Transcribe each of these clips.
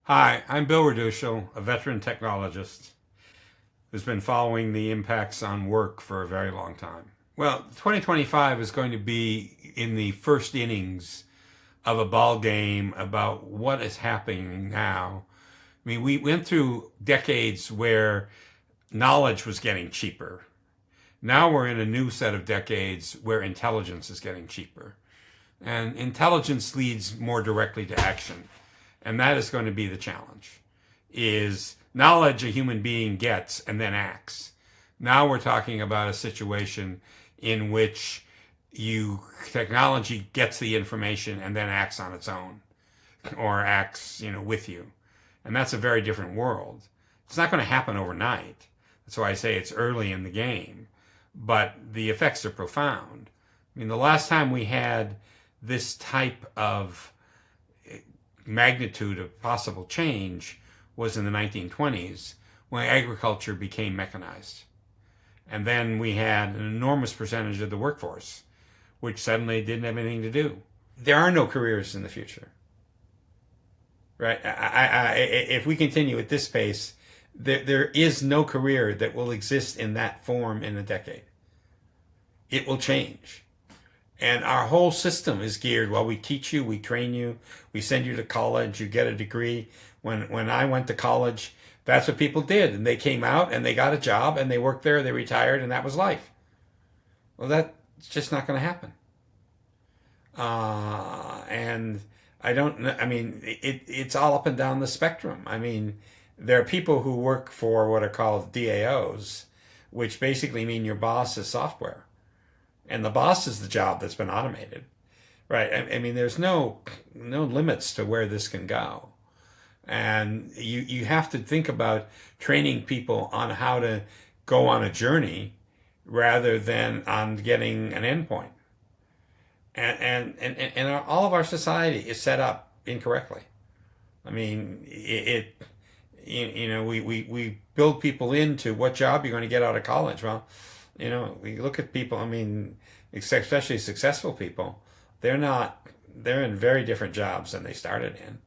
Hi, I'm Bill Raduchel, a veteran technologist who's been following the impacts on work for a very long time. Well, 2025 is going to be in the first innings of a ball game about what is happening now. I mean, we went through decades where knowledge was getting cheaper. Now we're in a new set of decades where intelligence is getting cheaper. And intelligence leads more directly to action. And that is going to be the challenge, is knowledge a human being gets and then acts. Now we're talking about a situation in which technology gets the information and then acts on its own or acts, with you. And that's a very different world. It's not going to happen overnight. That's why I say it's early in the game. But the effects are profound. I mean, the last time we had this type of magnitude of possible change was in the 1920s when agriculture became mechanized. And then we had an enormous percentage of the workforce which suddenly didn't have anything to do. There are no careers in the future, right? If we continue at this pace, there is no career that will exist in that form in a decade. It will change. And our whole system is geared, well, we teach you, we train you, we send you to college, you get a degree. When I went to college, that's what people did. And they came out and they got a job and they worked there, they retired, and that was life. Well, that's just not going to happen. And it's all up and down the spectrum. I mean, there are people who work for what are called DAOs, which basically mean your boss is software. And the boss is the job that's been automated, right? I mean, there's no limits to where this can go. And you have to think about training people on how to go on a journey rather than on getting an endpoint. And all of our society is set up incorrectly. I mean, we build people into what job you're going to get out of college. Well, we look at people, I mean, especially successful people, they're in very different jobs than they started in.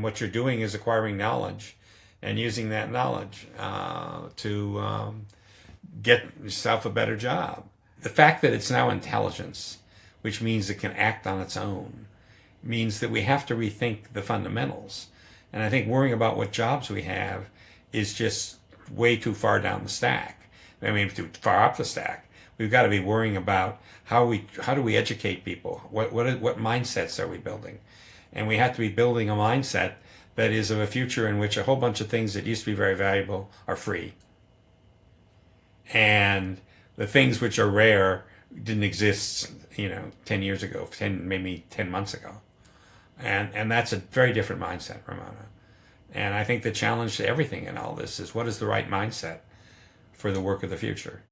What you're doing is acquiring knowledge and using that knowledge to get yourself a better job. The fact that it's now intelligence, which means it can act on its own, means that we have to rethink the fundamentals. And I think worrying about what jobs we have is just way too far down the stack. Too far up the stack. We've got to be worrying about how do we educate people? What mindsets are we building? And we have to be building a mindset that is of a future in which a whole bunch of things that used to be very valuable are free. And the things which are rare didn't exist, 10 years ago, maybe 10 months ago. And that's a very different mindset, Ramona. And I think the challenge to everything in all this is what is the right mindset for the work of the future.